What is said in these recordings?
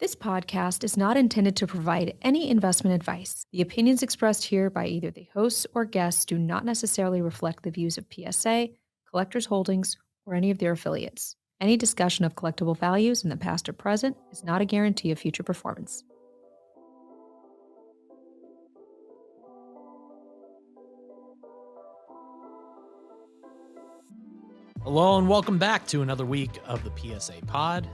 This podcast is not intended to provide any investment advice. The opinions expressed here by either the hosts or guests do not necessarily reflect the views of PSA, Collectors Holdings, or any of their affiliates. Any discussion of collectible values in the past or present is not a guarantee of future performance. Hello and welcome back to another week of the PSA Pod.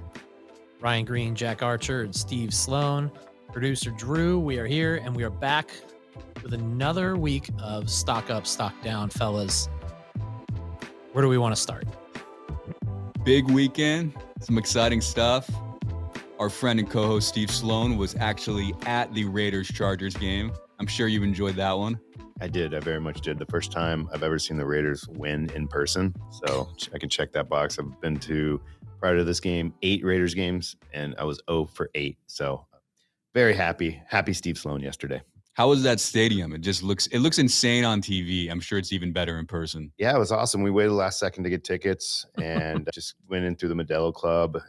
Ryan Green, Jack Archer, and Steve Sloan, producer Drew. We are here and we are back with another week of stock up, stock down, fellas. Where do we want to start? Big weekend, some exciting stuff. Our friend and co-host Steve Sloan was actually at the Raiders-Chargers game. I'm sure you enjoyed that one. I did. I very much did. The first time I've ever seen the Raiders win in person. So I can check that box. I've been to, prior to this game, 8 Raiders games, and I was 0 for 8. So very happy. Happy Steve Sloan yesterday. How was that stadium? It looks insane on TV. I'm sure it's even better in person. Yeah, it was awesome. We waited the last second to get tickets and just went in through the Modelo Club,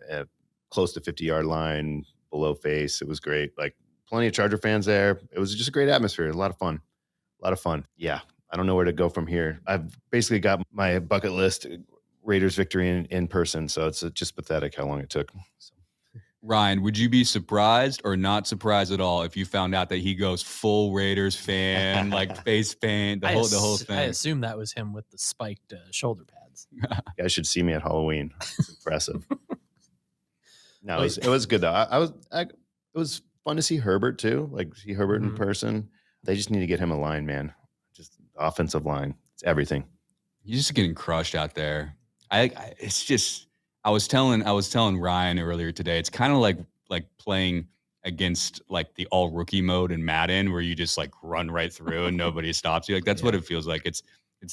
close to 50-yard line, below face. It was great. Like plenty of Charger fans there. It was just a great atmosphere. A lot of fun. Yeah. I don't know where to go from here. I've basically got my bucket list Raiders victory in person. So it's just pathetic how long it took. So. Ryan, would you be surprised or not surprised at all if you found out that he goes full Raiders fan, like face paint, the whole thing? I assume that was him with the spiked shoulder pads. You guys should see me at Halloween. It's impressive. No, it was good though. It was fun to see Herbert too. Like see Herbert in person. They just need to get him a line, man. Just the offensive line. It's everything. He's just getting crushed out there. I was telling Ryan earlier today, it's kind of like playing against like the all rookie mode in Madden where you just like run right through and nobody stops you. Like that's what it feels like. It's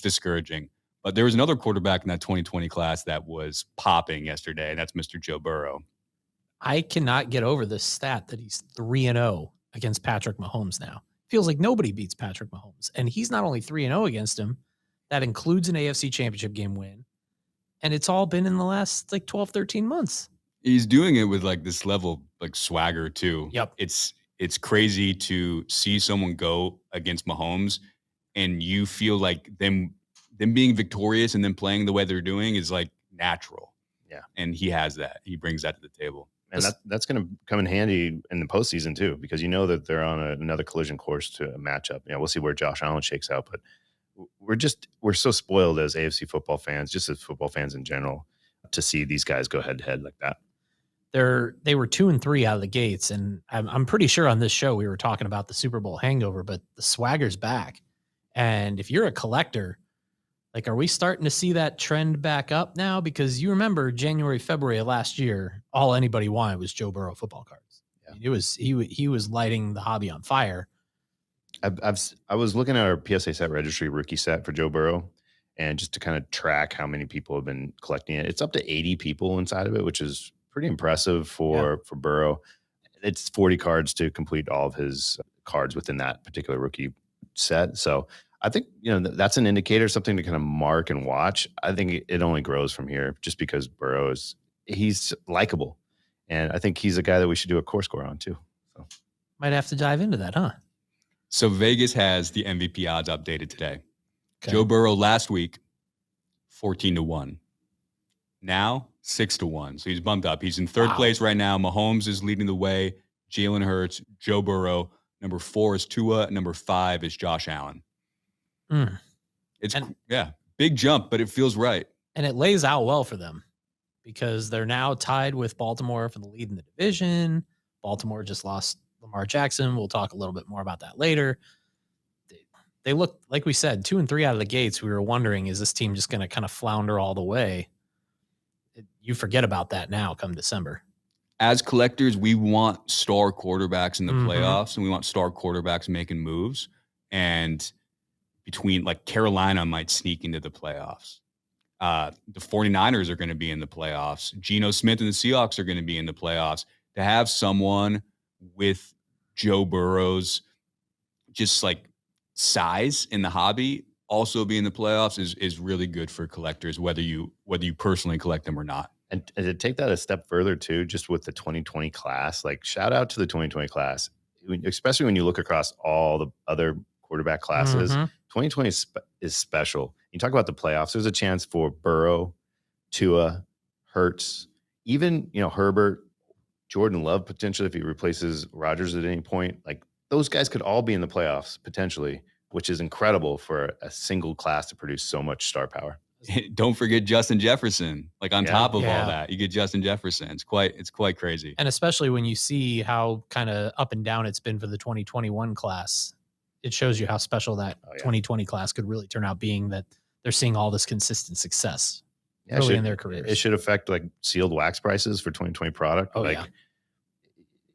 discouraging. But there was another quarterback in that 2020 class that was popping yesterday, and that's Mr. Joe Burrow. I cannot get over this stat that he's 3-0 against Patrick Mahomes now. Feels like nobody beats Patrick Mahomes. And he's not only 3-0 against him, that includes an AFC championship game win. And it's all been in the last like 12, 13 months. He's doing it with like this level of like swagger too. Yep. It's crazy to see someone go against Mahomes and you feel like them being victorious and then playing the way they're doing is like natural. Yeah. And he has that. He brings that to the table. And that's going to come in handy in the postseason too, because you know that they're on another collision course to a matchup. We'll see where Josh Allen shakes out, but we're so spoiled as AFC football fans, just as football fans in general, to see these guys go head to head like that. They were 2-3 out of the gates, and I'm pretty sure on this show we were talking about the Super Bowl hangover, but the swagger's back. And if you're a collector, like, are we starting to see that trend back up now? Because you remember January, February of last year, all anybody wanted was Joe Burrow football cards. Yeah. I mean, he was lighting the hobby on fire. I was looking at our PSA set registry rookie set for Joe Burrow, and just to kind of track how many people have been collecting it. It's up to 80 people inside of it, which is pretty impressive for Burrow. It's 40 cards to complete all of his cards within that particular rookie set. So I think, that's an indicator, something to kind of mark and watch. I think it only grows from here just because Burrow he's likable. And I think he's a guy that we should do a core score on too. So might have to dive into that, huh? So Vegas has the MVP odds updated today. Okay. Joe Burrow last week, 14-1. Now 6-1. So he's bumped up. He's in third place right now. Mahomes is leading the way. Jalen Hurts, Joe Burrow. Number 4 is Tua. Number 5 is Josh Allen. Big jump, but it feels right. And it lays out well for them because they're now tied with Baltimore for the lead in the division. Baltimore just lost Lamar Jackson. We'll talk a little bit more about that later. They look, like we said, 2-3 out of the gates. We were wondering, is this team just going to kind of flounder all the way? You forget about that now come December. As collectors, we want star quarterbacks in the playoffs, and we want star quarterbacks making moves. And between like Carolina might sneak into the playoffs. The 49ers are going to be in the playoffs. Geno Smith and the Seahawks are going to be in the playoffs. To have someone with Joe Burrow's just like size in the hobby also be in the playoffs is really good for collectors, whether you personally collect them or not. And to take that a step further too, just with the 2020 class, like shout out to the 2020 class, especially when you look across all the other quarterback classes. 2020 is special. You talk about the playoffs. There's a chance for Burrow, Tua, Hurts, even Herbert, Jordan Love potentially if he replaces Rodgers at any point. Like those guys could all be in the playoffs potentially, which is incredible for a single class to produce so much star power. Don't forget Justin Jefferson. Like on top of Yeah. all that, you get Justin Jefferson. It's quite crazy. And especially when you see how kind of up and down it's been for the 2021 class, it shows you how special that 2020 class could really turn out, being that they're seeing all this consistent success early in their careers. It should affect like sealed wax prices for 2020 product.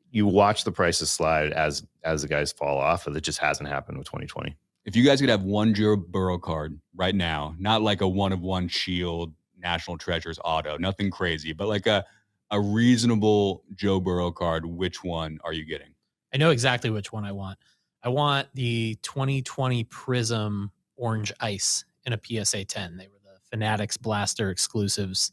You watch the prices slide as the guys fall off, and it just hasn't happened with 2020. If you guys could have one Joe Burrow card right now, not like a 1-of-1 Shield National Treasures auto, nothing crazy, but like a reasonable Joe Burrow card, which one are you getting? I know exactly which one I want. I want the 2020 Prism Orange Ice in a PSA 10. They were the Fanatics Blaster exclusives.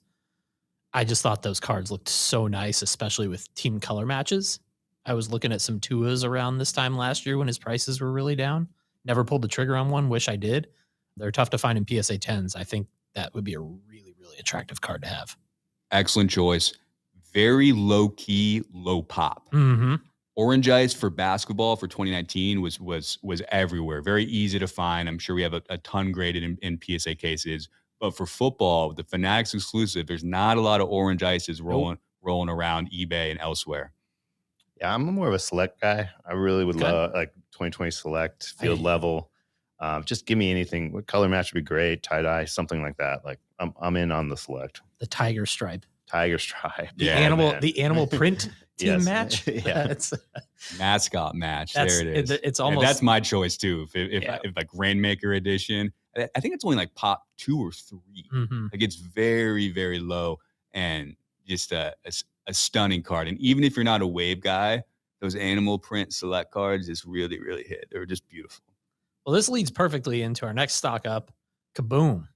I just thought those cards looked so nice, especially with team color matches. I was looking at some Tuas around this time last year when his prices were really down. Never pulled the trigger on one. Wish I did. They're tough to find in PSA 10s. I think that would be a really, really attractive card to have. Excellent choice. Very low key, low pop. Orange Ice for basketball for 2019 was everywhere. Very easy to find. I'm sure we have a ton graded in PSA cases. But for football, the Fanatics exclusive, there's not a lot of Orange Ices rolling around eBay and elsewhere. Yeah, I'm more of a select guy. I really would love like 2020 select field level. Just give me anything. What color match would be great? Tie dye, something like that. Like I'm in on the select. The tiger stripe. The animal print team match. It's mascot match. There it is. It's almost that's my choice too. If like Rainmaker edition, I think it's only like pop 2 or 3. Like it's very, very low and just a stunning card. And even if you're not a wave guy, those animal print select cards just really, really hit. They were just beautiful. Well, this leads perfectly into our next stock up, Kaboom.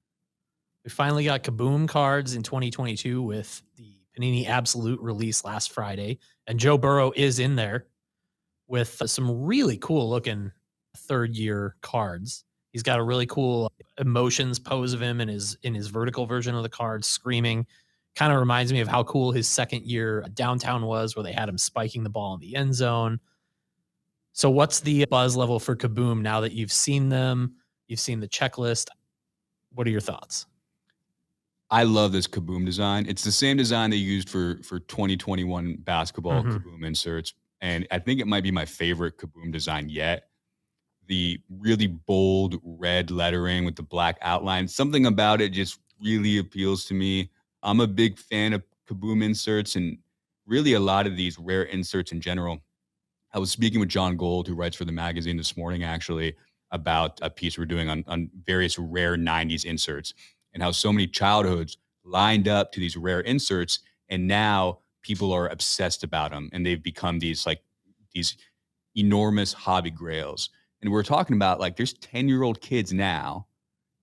We finally got Kaboom cards in 2022 with the Panini Absolute release last Friday. And Joe Burrow is in there with some really cool looking third-year cards. He's got a really cool emotions pose of him in his vertical version of the card, screaming. Kind of reminds me of how cool his second year downtown was, where they had him spiking the ball in the end zone. So what's the buzz level for Kaboom now that you've seen them? You've seen the checklist. What are your thoughts? I love this Kaboom design. It's the same design they used for 2021 basketball Kaboom inserts. And I think it might be my favorite Kaboom design yet. The really bold red lettering with the black outline. Something about it just really appeals to me. I'm a big fan of Kaboom inserts and really a lot of these rare inserts in general. I was speaking with John Gold, who writes for the magazine this morning, actually, about a piece we're doing on various rare 90s inserts and how so many childhoods lined up to these rare inserts. And now people are obsessed about them and they've become these enormous hobby grails. And we're talking about like there's 10-year-old kids now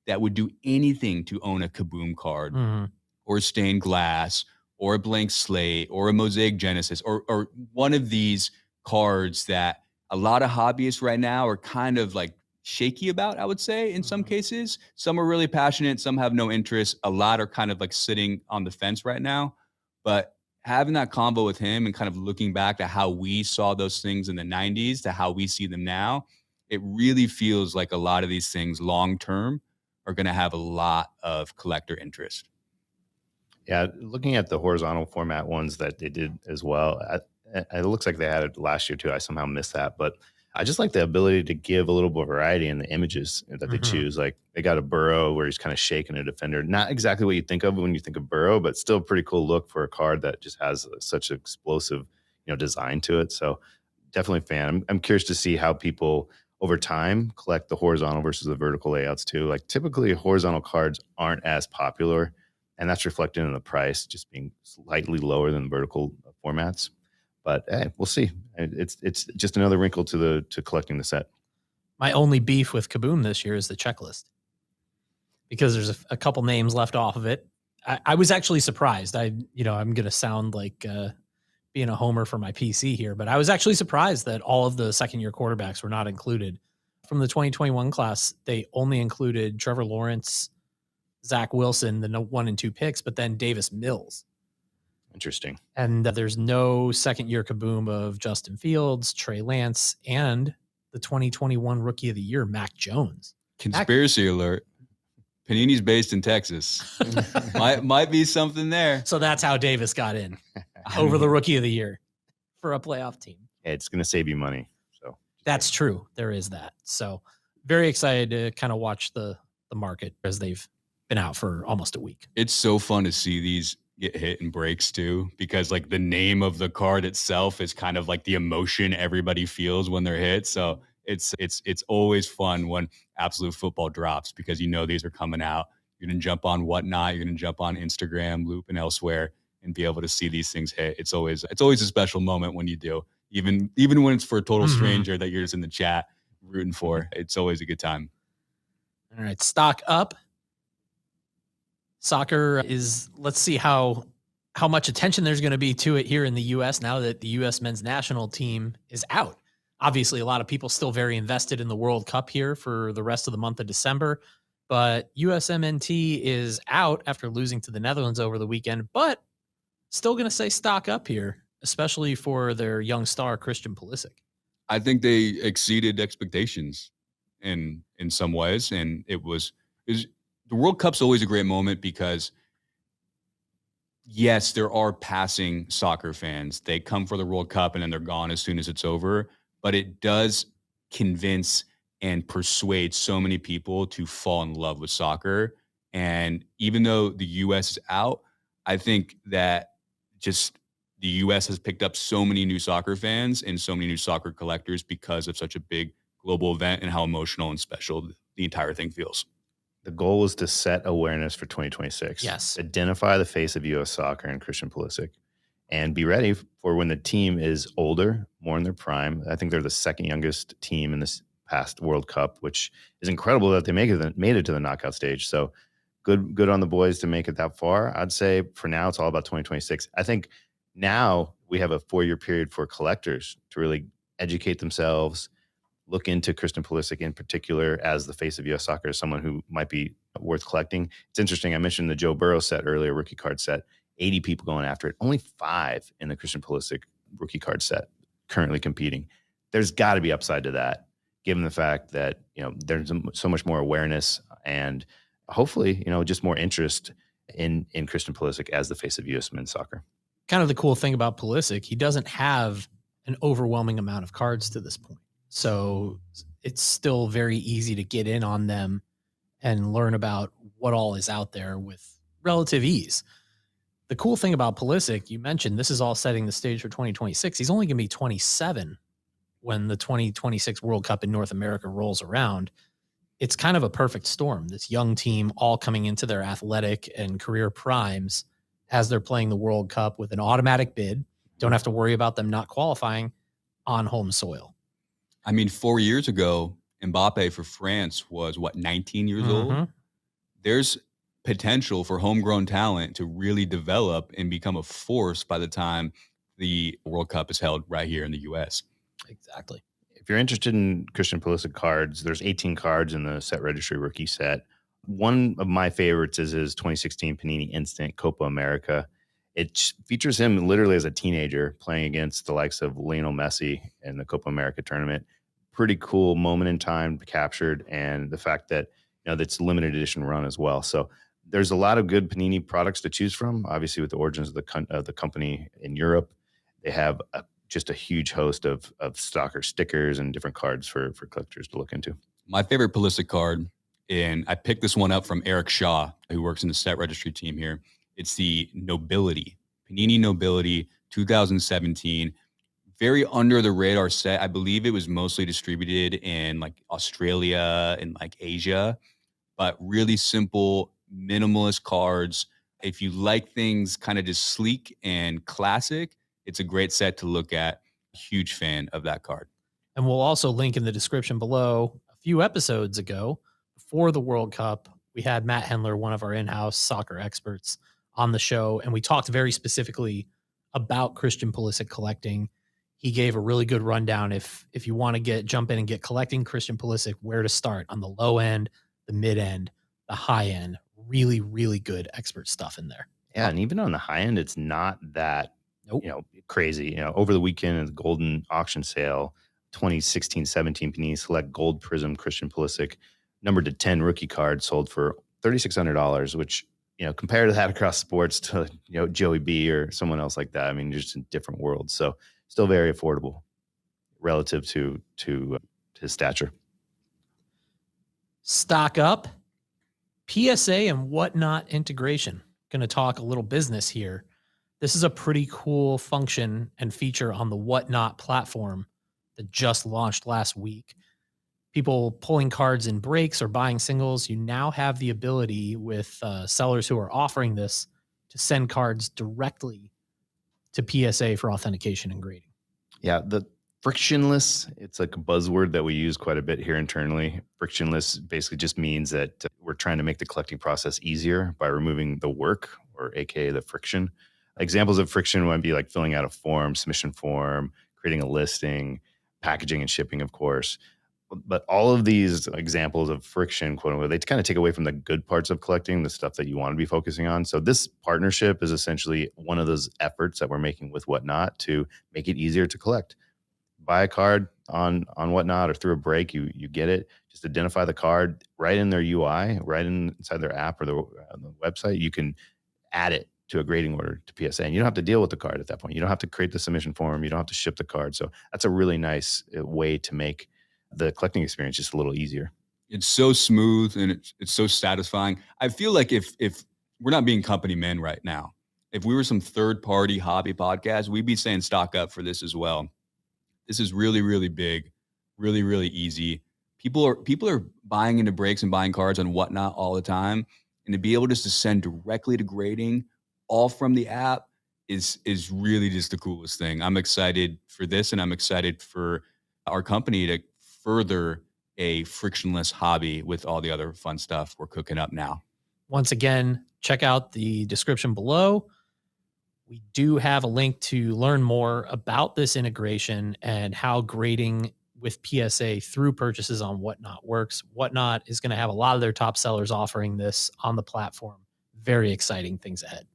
that would do anything to own a Kaboom card. Or stained glass, or a blank slate, or a Mosaic Genesis, or one of these cards that a lot of hobbyists right now are kind of like shaky about, I would say, in some cases. Some are really passionate, some have no interest. A lot are kind of like sitting on the fence right now. But having that combo with him and kind of looking back to how we saw those things in the 90s to how we see them now, it really feels like a lot of these things long-term are going to have a lot of collector interest. Yeah, looking at the horizontal format ones that they did as well, it looks like they had it last year too. I somehow missed that, but I just like the ability to give a little bit of variety in the images that they choose. Like they got a Burrow where he's kind of shaking a defender. Not exactly what you think of when you think of Burrow, but still a pretty cool look for a card that just has such explosive, design to it. So definitely a fan. I'm curious to see how people over time collect the horizontal versus the vertical layouts too. Like typically horizontal cards aren't as popular. And that's reflected in the price just being slightly lower than the vertical formats. But hey, we'll see. It's just another wrinkle to collecting the set. My only beef with Kaboom this year is the checklist. Because there's a couple names left off of it. I was actually surprised. I'm going to sound like being a homer for my PC here, but I was actually surprised that all of the second-year quarterbacks were not included. From the 2021 class, they only included Trevor Lawrence, Zach Wilson, the 1 and 2 picks, but then Davis Mills. Interesting. And there's no second-year kaboom of Justin Fields, Trey Lance, and the 2021 Rookie of the Year, Mac Jones. Conspiracy alert. Panini's based in Texas. might be something there. So that's how Davis got in over the Rookie of the Year for a playoff team. Yeah, it's going to save you money. So that's true. There is that. So very excited to kind of watch the market as they've been out for almost a week. It's so fun to see these get hit and breaks too, because like the name of the card itself is kind of like the emotion everybody feels when they're hit. So it's always fun when Absolute Football drops, because these are coming out. You're going to jump on Whatnot, you're going to jump on Instagram, Loop, and elsewhere, and be able to see these things hit. It's always a special moment when you do, even when it's for a total stranger that you're just in the chat rooting for. It's always a good time. All right, stock up. Soccer is, let's see how much attention there's going to be to it here in the U.S. now that the U.S. men's national team is out. Obviously, a lot of people still very invested in the World Cup here for the rest of the month of December, but USMNT is out after losing to the Netherlands over the weekend, but still going to say stock up here, especially for their young star, Christian Pulisic. I think they exceeded expectations in some ways, and it was the World Cup's always a great moment because, yes, there are passing soccer fans. They come for the World Cup and then they're gone as soon as it's over. But it does convince and persuade so many people to fall in love with soccer. And even though the U.S. is out, I think that just the U.S. has picked up so many new soccer fans and so many new soccer collectors because of such a big global event and how emotional and special the entire thing feels. The goal was to set awareness for 2026. Yes. Identify the face of U.S. soccer and Christian Pulisic, and be ready for when the team is older, more in their prime. I think they're the second youngest team in this past World Cup, which is incredible that they made it to the knockout stage. So good on the boys to make it that far. I'd say for now, it's all about 2026. I think now we have a 4-year period for collectors to really educate themselves, look into Christian Pulisic in particular as the face of U.S. soccer, as someone who might be worth collecting. It's interesting. I mentioned the Joe Burrow set earlier, rookie card set. 80 people going after it. Only 5 in the Christian Pulisic rookie card set currently competing. There's got to be upside to that, given the fact that there's so much more awareness and hopefully just more interest in Christian Pulisic as the face of U.S. men's soccer. Kind of the cool thing about Pulisic, he doesn't have an overwhelming amount of cards to this point, so it's still very easy to get in on them and learn about what all is out there with relative ease. The cool thing about Pulisic, you mentioned this is all setting the stage for 2026. He's only going to be 27 when the 2026 World Cup in North America rolls around. It's kind of a perfect storm. This young team all coming into their athletic and career primes as they're playing the World Cup with an automatic bid. Don't have to worry about them not qualifying on home soil. I mean, 4 years ago, Mbappe for France was 19 years old. There's potential for homegrown talent to really develop and become a force by the time the World Cup is held right here in the U.S. Exactly. If you're interested in Christian Pulisic cards, there's 18 cards in the set registry rookie set. One of my favorites is his 2016 Panini Instant Copa America. It features him literally as a teenager playing against the likes of Lionel Messi in the Copa America tournament. Pretty cool moment in time captured, and the fact that that's limited edition run as well. So there's a lot of good Panini products to choose from. Obviously, with the origins of the company in Europe, they have just a huge host of soccer stickers and different cards for collectors to look into. My favorite Pulisic card, and I picked this one up from Eric Shaw, who works in the set registry team here. It's the Nobility, Panini Nobility 2017. Very under the radar set. I believe it was mostly distributed in like Australia and like Asia, but really simple, minimalist cards. If you like things kind of just sleek and classic, it's a great set to look at. Huge fan of that card. And we'll also link in the description below. A few episodes ago, before the World Cup, we had Matt Hendler, one of our in-house soccer experts, on the show, and we talked very specifically about Christian Pulisic collecting. He gave a really good rundown if you want to jump in and get collecting Christian Pulisic, where to start on the low end, the mid end, the high end. Really, really good expert stuff in there. Yeah, and even on the high end, it's not that crazy. Over the weekend in the Golden auction sale, 2016-17 Panini Select Gold Prism Christian Pulisic, numbered to 10 rookie card, sold for $3,600, which compared to that across sports to Joey B or someone else like that, I mean, just in different worlds. So still very affordable relative to his stature. Stock up, PSA and whatnot integration. Going to talk a little business here. This is a pretty cool function and feature on the Whatnot platform that just launched last week. People pulling cards in breaks or buying singles, you now have the ability with sellers who are offering this to send cards directly to PSA for authentication and grading. Yeah, the frictionless, it's like a buzzword that we use quite a bit here internally. Frictionless basically just means that we're trying to make the collecting process easier by removing the work, or AKA the friction. Examples of friction might be like filling out a form, submission form, creating a listing, packaging and shipping, of course. But all of these examples of friction, quote unquote, they kind of take away from the good parts of collecting, the stuff that you want to be focusing on. So this partnership is essentially one of those efforts that we're making with Whatnot to make it easier to collect. Buy a card on Whatnot or through a break, you get it. Just identify the card right in their UI, right inside their app or the website. You can add it to a grading order to PSA, and you don't have to deal with the card at that point. You don't have to create the submission form. You don't have to ship the card. So that's a really nice way to make the collecting experience just a little easier. It's so smooth and it's so satisfying. I feel like if we're not being company men right now, if we were some third-party hobby podcast, we'd be saying stock up for this as well. This is really, really big, really, really easy. People are buying into breaks and buying cards and Whatnot all the time, and to be able just to send directly to grading, all from the app, is really just the coolest thing. I'm excited for this, and I'm excited for our company to further a frictionless hobby with all the other fun stuff we're cooking up now. Once again, check out the description below. We do have a link to learn more about this integration and how grading with PSA through purchases on Whatnot works. Whatnot is going to have a lot of their top sellers offering this on the platform. Very exciting things ahead.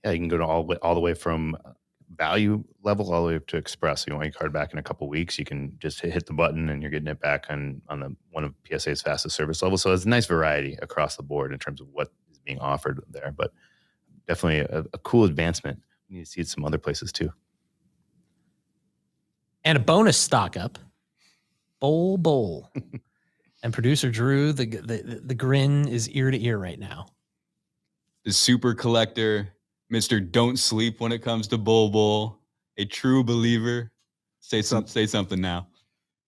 Yeah, you can go to all the way from value level all the way up to express. You want your card back in a couple of weeks, you can just hit the button and you're getting it back on one of PSA's fastest service levels. So it's a nice variety across the board in terms of what is being offered there, but definitely a cool advancement. We need to see it some other places too. And a bonus stock up, Bol Bol. And producer Drew, the grin is ear to ear right now. The super collector, Mr. Don't Sleep when it comes to Bol Bol, a true believer. Say something now.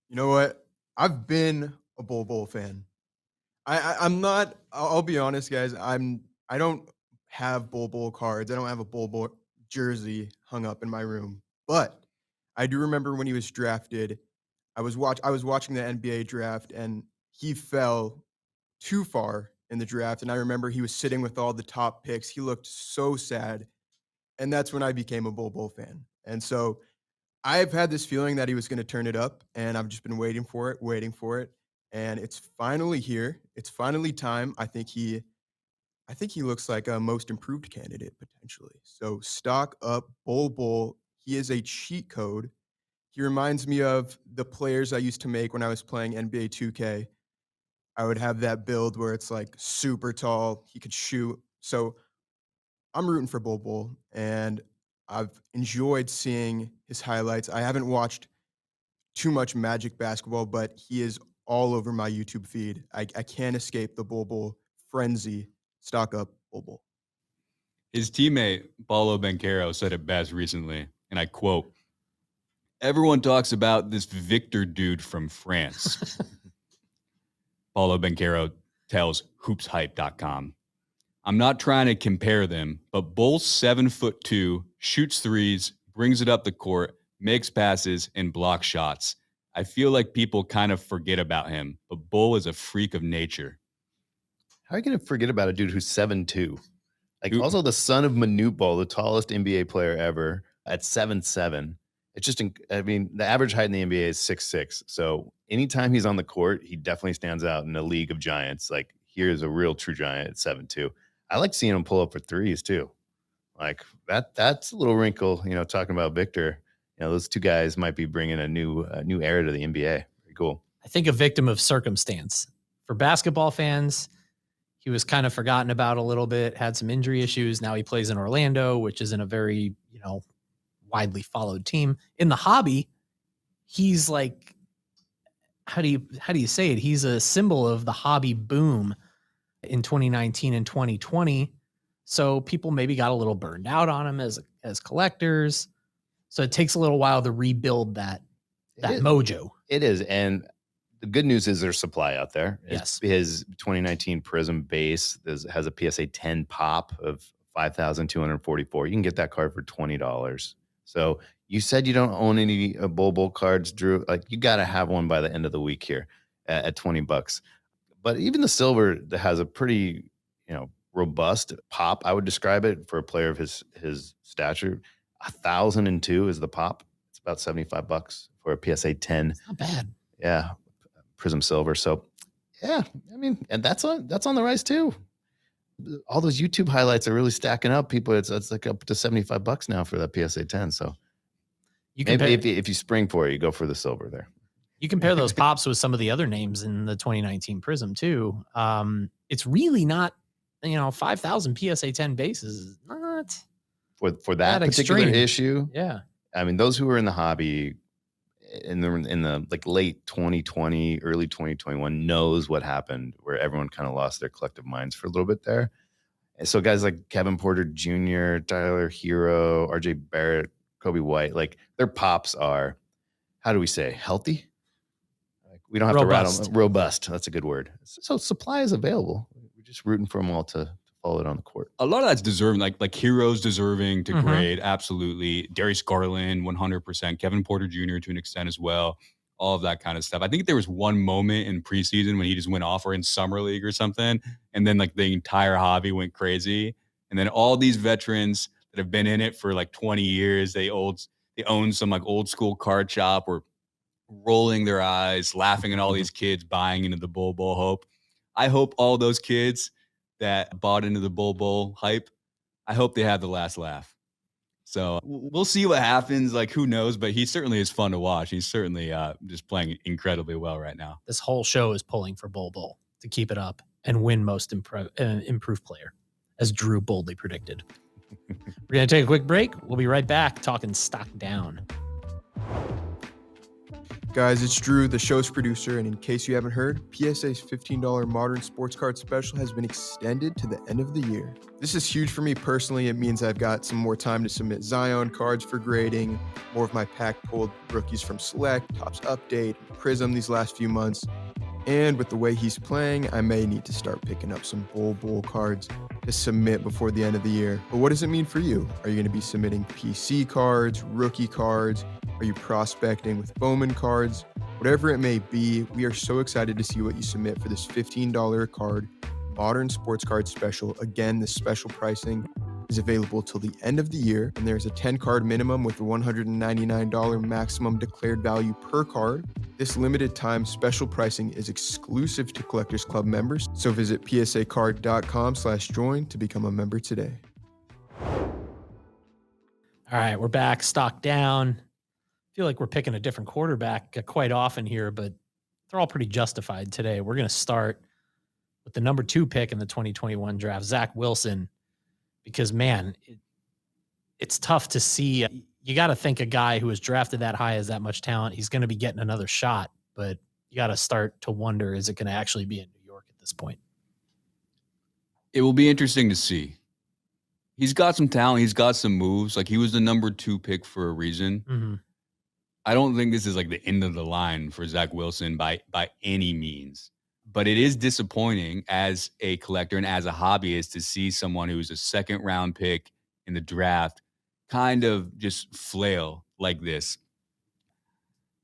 You know what? I've been a Bol Bol fan. I'm not. I'll be honest, guys. I don't have Bol Bol cards. I don't have a Bol Bol jersey hung up in my room. But I do remember when he was drafted. I was watching the NBA draft, and he fell too far in the draft. And I remember he was sitting with all the top picks. He looked so sad. And that's when I became a Bol Bol fan. And so I've had this feeling that he was going to turn it up, and I've just been waiting for it. And it's finally here. It's finally time. I think he looks like a most improved candidate potentially. So stock up Bol Bol. He is a cheat code. He reminds me of the players I used to make when I was playing NBA 2K. I would have that build where it's like super tall. He could shoot. So I'm rooting for Bol Bol, and I've enjoyed seeing his highlights. I haven't watched too much Magic basketball, but he is all over my YouTube feed. I can't escape the Bol Bol frenzy. Stock up Bol Bol. His teammate, Paulo Banchero, said it best recently, and I quote, "Everyone talks about this Victor dude from France." Paulo Banchero tells hoopshype.com. "I'm not trying to compare them, but Bol's 7'2", shoots threes, brings it up the court, makes passes, and blocks shots. I feel like people kind of forget about him, but Bol is a freak of nature." How are you going to forget about a dude who's 7'2"? Like also the son of Manute Bol, the tallest NBA player ever at 7'7". It's just, I mean, the average height in the NBA is 6'6". So anytime he's on the court, he definitely stands out in a league of giants. Like here's a real true giant at 7'2". I like seeing him pull up for threes too. Like that's a little wrinkle, talking about Victor. Those two guys might be bringing a new era to the NBA. Very cool. I think a victim of circumstance. For basketball fans, he was kind of forgotten about a little bit, had some injury issues. Now he plays in Orlando, which isn't a very, widely followed team. In the hobby, he's like, how do you say it? He's a symbol of the hobby boom in 2019 and 2020. So people maybe got a little burned out on him as collectors. So it takes a little while to rebuild that mojo. It is. And the good news is there's supply out there. Yes. His 2019 Prism base has a PSA 10 pop of 5,244. You can get that card for $20. So you said you don't own any Bol Bol cards, Drew. Like you got to have one by the end of the week here at $20. But even the silver that has a pretty, robust pop, I would describe it for a player of his stature. 1,002 is the pop. It's about $75 for a PSA 10. It's not bad. Yeah. Prism silver. So yeah, I mean, and that's on the rise too. All those YouTube highlights are really stacking up. People, it's like up to $75 now for that PSA 10. So you can maybe if you spring for it, you go for the silver there. You compare those pops with some of the other names in the 2019 Prism too. It's really not, 5,000 PSA 10 bases is not for that particular extreme issue. Yeah. I mean, those who are in the hobby in the like late 2020, early 2021 knows what happened where everyone kind of lost their collective minds for a little bit there. And so guys like Kevin Porter Jr., Tyler Hero, RJ Barrett, Kobe White, like their pops are, how do we say, healthy? Like we don't have robust. to rattle them. Robust. That's a good word. So supply is available. We're just rooting for them all to follow it on the court. A lot of that's deserving, like Heroes deserving to grade, absolutely. Darius Garland, 100%. Kevin Porter Jr. to an extent as well. All of that kind of stuff. I think there was one moment in preseason when he just went off, or in summer league or something, and then like the entire hobby went crazy. And then all these veterans that have been in it for like 20 years, they own some like old school card shop, or rolling their eyes, laughing at all these kids buying into the Bol Bol hope. I hope all those kids that bought into the Bol Bol hype, I hope they have the last laugh. So we'll see what happens. Like, who knows? But he certainly is fun to watch. He's certainly just playing incredibly well right now. This whole show is pulling for Bol Bol to keep it up and win most improved player, as Drew boldly predicted. We're going to take a quick break. We'll be right back talking stock down. Guys, it's Drew, the show's producer, and in case you haven't heard, PSA's $15 modern sports card special has been extended to the end of the year. This is huge for me personally. It means I've got some more time to submit Zion cards for grading, more of my pack pulled rookies from Select, Topps Update, Prism these last few months. And with the way he's playing, I may need to start picking up some Bol Bol cards to submit before the end of the year. But what does it mean for you? Are you going to be submitting PC cards, rookie cards? Are you prospecting with Bowman cards? Whatever it may be, we are so excited to see what you submit for this $15 a card modern sports card special. Again, this special pricing is available till the end of the year, and there's a 10 card minimum with a $199 maximum declared value per card. This limited time special pricing is exclusive to Collectors Club members, so visit psacard.com/join to become a member today. All right, we're back, stock down. I feel like we're picking a different quarterback quite often here, but they're all pretty justified today. We're going to start with the number 2 pick in the 2021 draft, Zach Wilson, because, man, it's tough to see. You got to think a guy who was drafted that high has that much talent. He's going to be getting another shot, but you got to start to wonder, is it going to actually be in New York at this point? It will be interesting to see. He's got some talent. He's got some moves. Like, he was the number 2 pick for a reason. Mm-hmm. I don't think this is like the end of the line for Zach Wilson by any means. But it is disappointing as a collector and as a hobbyist to see someone who's a second-round pick in the draft kind of just flail like this.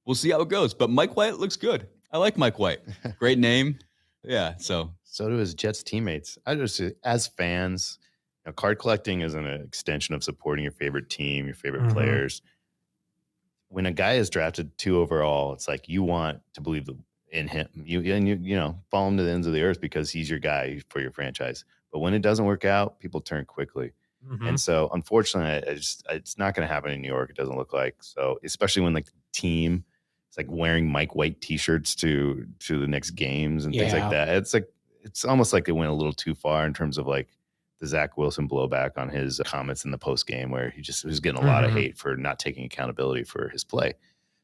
We'll see how it goes. But Mike White looks good. I like Mike White. Great name. Yeah, so do his Jets teammates. I just, as fans, Now, card collecting is an extension of supporting your favorite team, your favorite Mhm. players. When a guy is drafted 2 overall, it's like you want to believe in him. You follow him to the ends of the earth because he's your guy for your franchise. But when it doesn't work out, people turn quickly. Mhm. And so, unfortunately, it's not going to happen in New York. It doesn't look like so, especially when like the team is like wearing Mike White T-shirts to the next games and things Yeah. like that. It's almost like they went a little too far in terms of like the Zach Wilson blowback on his comments in the post game, where he just was getting a lot of Mhm. hate for not taking accountability for his play.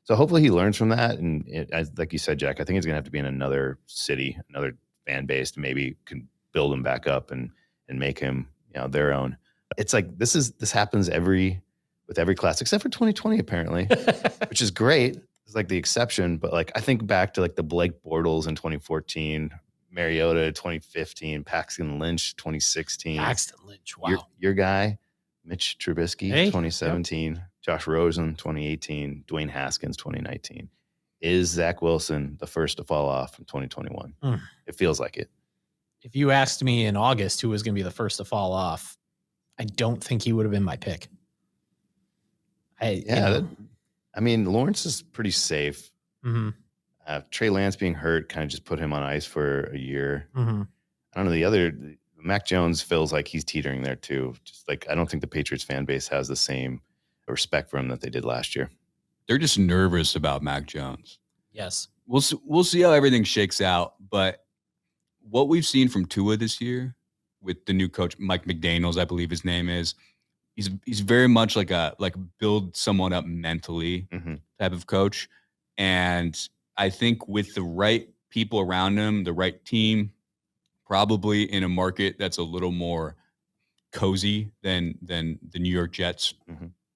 So hopefully he learns from that. And like you said, Jack, I think it's going to have to be in another city, another fan base to maybe can build him back up and make him their own. It's like this happens with every class except for 2020 apparently, which is great. It's like the exception, but like I think back to like the Blake Bortles in 2014, Mariota 2015, Paxton Lynch 2016. Paxton Lynch, wow. Your guy, Mitch Trubisky, Hey, 2017, Josh Rosen 2018, Dwayne Haskins 2019. Is Zach Wilson the first to fall off in 2021? It feels like it. If you asked me in August who was going to be the first to fall off, I don't think he would have been my pick. Lawrence is pretty safe. Mm-hmm. Trey Lance being hurt kind of just put him on ice for a year. Mm-hmm. I don't know. Mac Jones feels like he's teetering there too. Just like I don't think the Patriots fan base has the same respect for him that they did last year. They're just nervous about Mac Jones. Yes. We'll see how everything shakes out. But what we've seen from Tua this year with the new coach, Mike McDaniels, I believe his name is, he's very much like build someone up mentally type of coach. And I think with the right people around him, the right team, probably in a market that's a little more cozy than the New York Jets,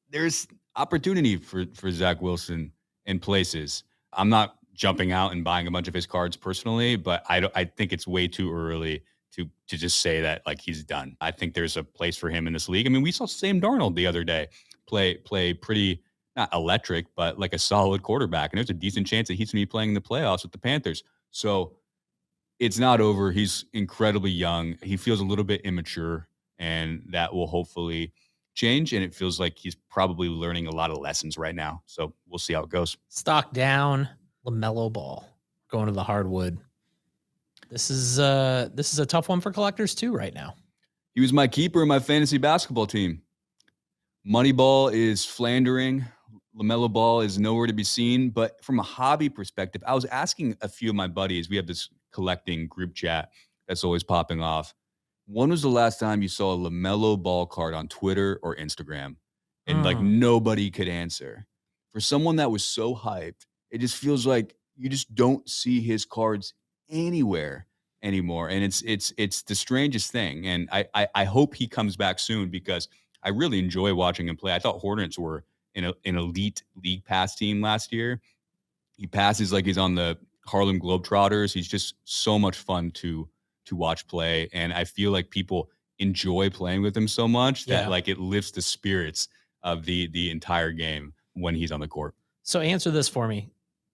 there's opportunity for Zach Wilson in places. I'm not jumping out and buying a bunch of his cards personally, but I think it's way too early to just say that like he's done. I think there's a place for him in this league. I mean, we saw Sam Darnold the other day play pretty, not electric, but like a solid quarterback. And there's a decent chance that he's going to be playing in the playoffs with the Panthers. So it's not over. He's incredibly young. He feels a little bit immature, and that will hopefully change. And it feels like he's probably learning a lot of lessons right now. So we'll see how it goes. Stock down, LaMelo Ball going to the hardwood. This is a tough one for collectors too right now. He was my keeper in my fantasy basketball team. Moneyball is flandering. LaMelo Ball is nowhere to be seen. But from a hobby perspective, I was asking a few of my buddies. We have this collecting group chat that's always popping off. When was the last time you saw a LaMelo Ball card on Twitter or Instagram? And like nobody could answer. For someone that was so hyped, it just feels like you just don't see his cards anywhere anymore. And it's the strangest thing. And I hope he comes back soon because I really enjoy watching him play. I thought Hornets were an elite league pass team last year. He passes like he's on the Harlem Globetrotters. He's just so much fun to watch play. And I feel like people enjoy playing with him so much that like it lifts the spirits of the entire game when he's on the court. So answer this for me.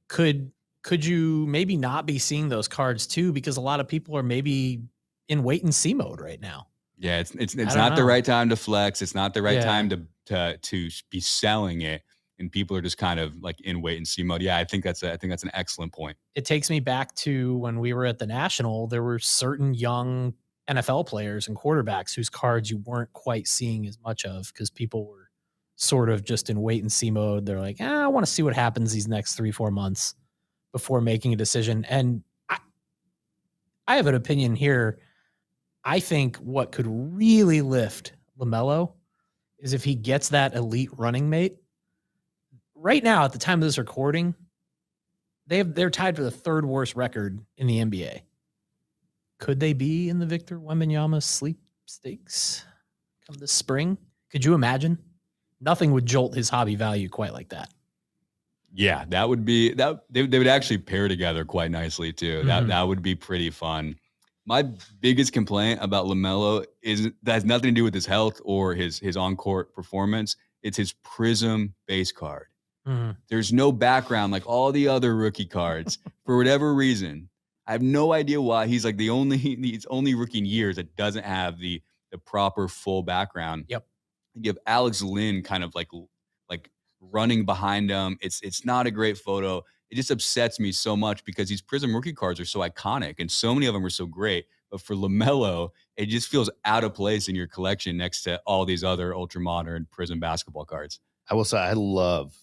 Could you maybe not be seeing those cards too? Because a lot of people are maybe in wait and see mode right now. Yeah, it's not the right time to flex. It's not the right time to be selling it, and people are just kind of like in wait and see mode. Yeah, I think that's an excellent point. It takes me back to when we were at the National. There were certain young NFL players and quarterbacks whose cards you weren't quite seeing as much of because people were sort of just in wait and see mode. They're like, I want to see what happens these next 3-4 months before making a decision. And I have an opinion here. I think what could really lift LaMelo is if he gets that elite running mate. Right now, at the time of this recording, they're tied for the third worst record in the NBA. Could they be in the Victor Wembanyama sweepstakes come this spring? Could you imagine? Nothing would jolt his hobby value quite like that. Yeah, that would be that. They would actually pair together quite nicely too. That would be pretty fun. My biggest complaint about LaMelo that has nothing to do with his health or his on-court performance. It's his Prism base card. There's no background like all the other rookie cards for whatever reason. I have no idea why he's like he's only rookie in years that doesn't have the the proper full background. Yep. You have Alex Lynn kind of like running behind him. It's not a great photo. It just upsets me so much because these Prism rookie cards are so iconic and so many of them are so great. But for LaMelo, it just feels out of place in your collection next to all these other ultra modern Prism basketball cards. I will say I love,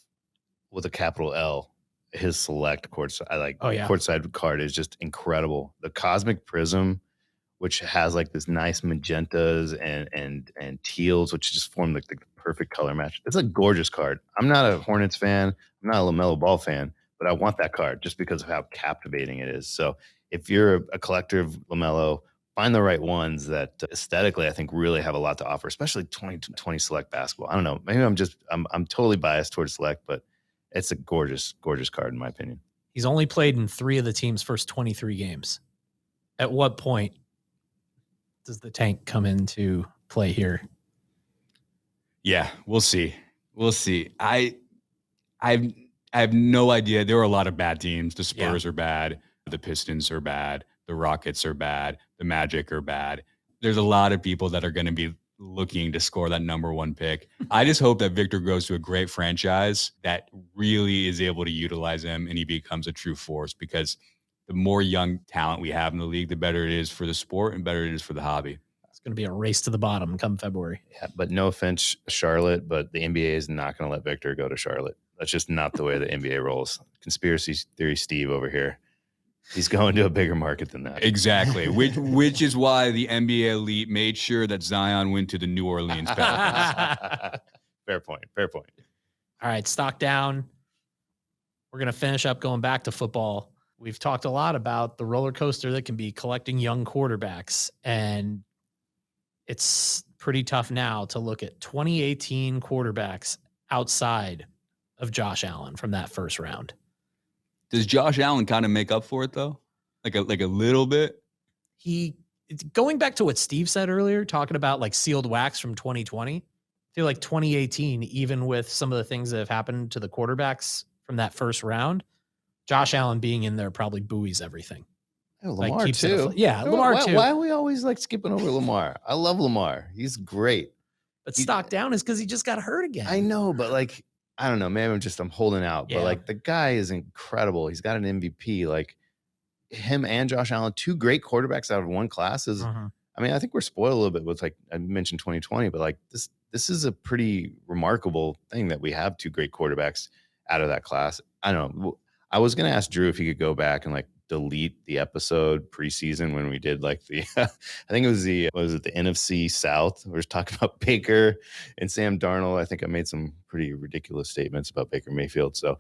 with a capital L, his select courtside. Courtside card is just incredible. The Cosmic Prism, which has like this nice magentas and teals, which just form the perfect color match. It's a gorgeous card. I'm not a Hornets fan. I'm not a LaMelo Ball fan, but I want that card just because of how captivating it is. So if you're a collector of LaMelo, find the right ones that aesthetically I think really have a lot to offer, especially 2020 select basketball. I don't know. Maybe I'm totally biased towards select, but it's a gorgeous, gorgeous card in my opinion. He's only played in 3 of the team's first 23 games. At what point does the tank come into play here? Yeah, we'll see. We'll see. I have no idea. There are a lot of bad teams. The Spurs are bad. The Pistons are bad. The Rockets are bad. The Magic are bad. There's a lot of people that are going to be looking to score that number 1 pick. I just hope that Victor goes to a great franchise that really is able to utilize him and he becomes a true force, because the more young talent we have in the league, the better it is for the sport and better it is for the hobby. It's going to be a race to the bottom come February. Yeah, but no offense, Charlotte, but the NBA is not going to let Victor go to Charlotte. That's just not the way the NBA rolls. Conspiracy theory Steve over here. He's going to a bigger market than that. Exactly. Which is why the NBA elite made sure that Zion went to the New Orleans Pelicans. Fair point. Fair point. All right, stock down. We're going to finish up going back to football. We've talked a lot about the roller coaster that can be collecting young quarterbacks, and it's pretty tough now to look at 2018 quarterbacks outside of Josh Allen from that first round. Does Josh Allen kind of make up for it though? Like a little bit? Going back to what Steve said earlier, talking about like sealed wax from 2020, I feel like 2018, even with some of the things that have happened to the quarterbacks from that first round, Josh Allen being in there probably buoys everything. Oh, Lamar keeps too. Lamar too. Why are we always like skipping over Lamar? I love Lamar. He's great. But stock down is because he just got hurt again. I know, but like, I don't know. Maybe I'm holding out. Yeah. But like, the guy is incredible. He's got an MVP. Like, him and Josh Allen, 2 great quarterbacks out of one class is. I mean, I think we're spoiled a little bit with, like I mentioned 2020, but like this is a pretty remarkable thing that we have 2 great quarterbacks out of that class. I don't know. I was gonna ask Drew if he could go back and like delete the episode preseason when we did like the I think it was the NFC South. We were talking about Baker and Sam Darnold. I think I made some pretty ridiculous statements about Baker Mayfield. So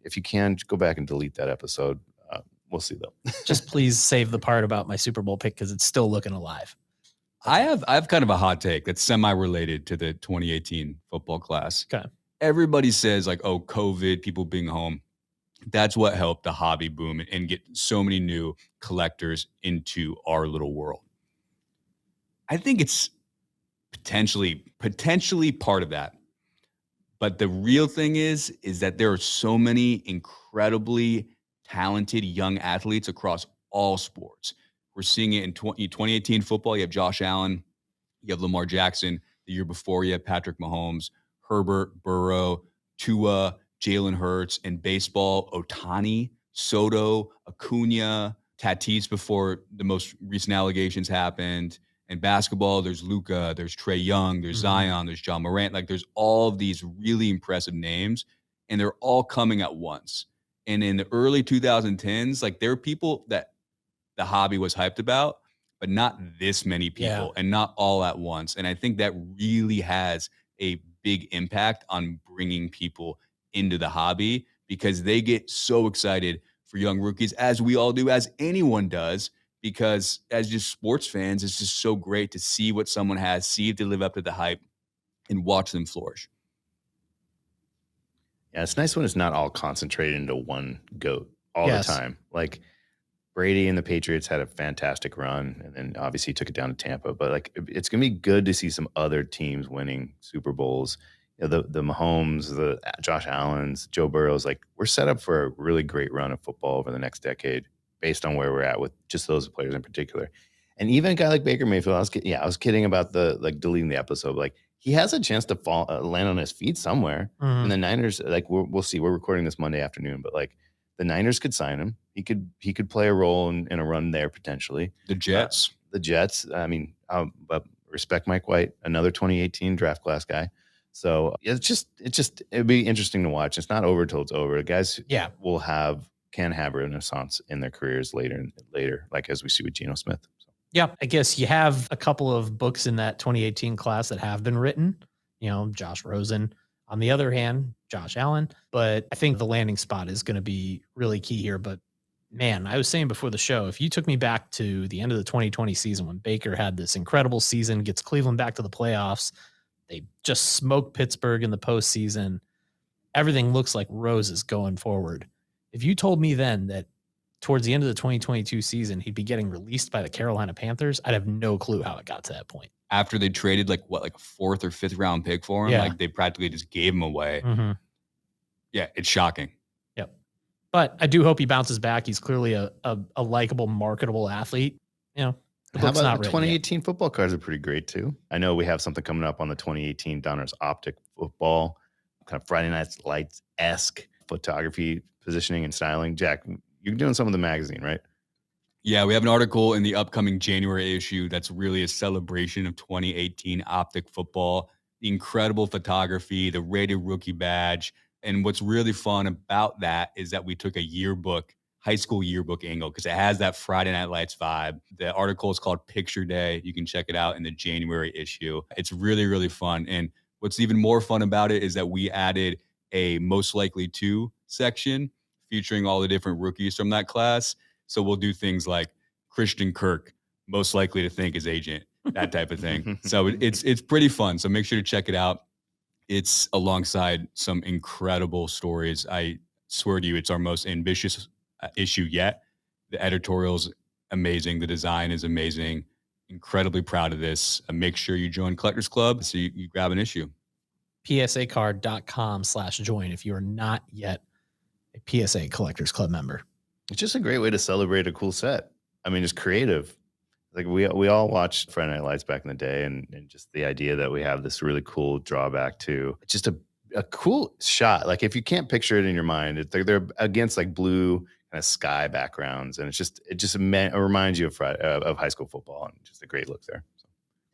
if you can, go back and delete that episode. We'll see though. Just please save the part about my Super Bowl pick because it's still looking alive. I have kind of a hot take that's semi-related to the 2018 football class. Okay. Everybody says like, oh, COVID, people being home. That's what helped the hobby boom and get so many new collectors into our little world. I think it's potentially part of that. But the real thing is that there are so many incredibly talented young athletes across all sports. We're seeing it in 2018 football. You have Josh Allen, you have Lamar Jackson. The year before, you have Patrick Mahomes, Herbert, Burrow, Tua, Jalen Hurts. In baseball, Ohtani, Soto, Acuna, Tatis before the most recent allegations happened. In basketball, there's Luka, there's Trae Young, there's Zion, there's John Morant. Like, there's all of these really impressive names, and they're all coming at once. And in the early 2010s, like, there were people that the hobby was hyped about, but not this many people and not all at once. And I think that really has a big impact on bringing people into the hobby because they get so excited for young rookies, as we all do, as anyone does, because as just sports fans, it's just so great to see what someone has, see if they live up to the hype, and watch them flourish. Yeah, it's nice when it's not all concentrated into one GOAT all the time. Like, Brady and the Patriots had a fantastic run, and then obviously took it down to Tampa. But like, it's gonna be good to see some other teams winning Super Bowls. You know, the Mahomes, the Josh Allens, Joe Burrows. Like, we're set up for a really great run of football over the next decade, based on where we're at with just those players in particular. And even a guy like Baker Mayfield, I was kidding about the like deleting the episode. Like he has a chance to land on his feet somewhere. Mhm. And the Niners, like we'll see. We're recording this Monday afternoon, but like the Niners could sign him. He could play a role in a run there potentially. The Jets. I mean, but respect Mike White, another 2018 draft class guy. So it'd be interesting to watch. It's not over till it's over. Guys, can have renaissance in their careers later, like as we see with Geno Smith. So. Yeah, I guess you have a couple of books in that 2018 class that have been written. Josh Rosen. On the other hand, Josh Allen. But I think the landing spot is going to be really key here. But man, I was saying before the show, if you took me back to the end of the 2020 season when Baker had this incredible season, gets Cleveland back to the playoffs, they just smoked Pittsburgh in the postseason, everything looks like roses going forward. If you told me then that towards the end of the 2022 season, he'd be getting released by the Carolina Panthers, I'd have no clue how it got to that point. After they traded like a 4th or 5th round pick for him, like they practically just gave him away. Mm-hmm. Yeah, it's shocking. Yep. But I do hope he bounces back. He's clearly a likable, marketable athlete. The How book's about not the written 2018 yet. football cards are pretty great too. I know we have something coming up on the 2018 Donruss Optic football, kind of Friday Night Lights-esque photography, positioning, and styling. Jack, you're doing some of the magazine, right? Yeah, we have an article in the upcoming January issue that's really a celebration of 2018 Optic football, the incredible photography, the rated rookie badge. And what's really fun about that is that we took a high school yearbook angle because it has that Friday Night Lights vibe. The article is called Picture Day. You can check it out in the January issue. It's really, really fun. And what's even more fun about it is that we added a most likely to section featuring all the different rookies from that class. So we'll do things like Christian Kirk, most likely to think his agent, that type of thing. So it's pretty fun. So make sure to check it out. It's alongside some incredible stories. I swear to you, it's our most ambitious issue yet. The editorial's amazing. The design is amazing. Incredibly proud of this. Make sure you join Collectors Club so you grab an issue. PSAcard.com/join if you are not yet a PSA Collectors Club member. It's just a great way to celebrate a cool set. I mean, it's creative. Like we all watched Friday Night Lights back in the day, and just the idea that we have this really cool drawback to just a cool shot. Like if you can't picture it in your mind, they're against like blue kind of sky backgrounds, and it reminds you of high school football, and just a great look there. So.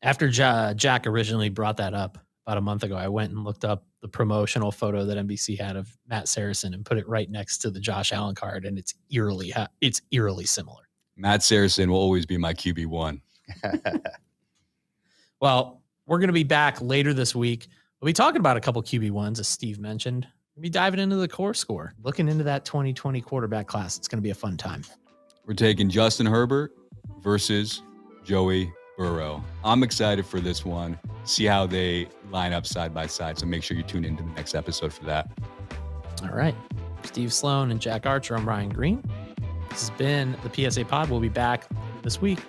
After Jack originally brought that up about a month ago, I went and looked up the promotional photo that NBC had of Matt Saracen and put it right next to the Josh Allen card, and it's eerily similar. Matt Saracen will always be my QB1. Well, we're going to be back later this week. We'll be talking about a couple QB1s, as Steve mentioned. We'll be diving into the core score, looking into that 2020 quarterback class. It's going to be a fun time. We're taking Justin Herbert versus Joey Burrow. I'm excited for this one. See how they line up side by side. So make sure you tune into the next episode for that. All right. Steve Sloan and Jack Archer. I'm Ryan Green. This has been the PSA Pod. We'll be back this week.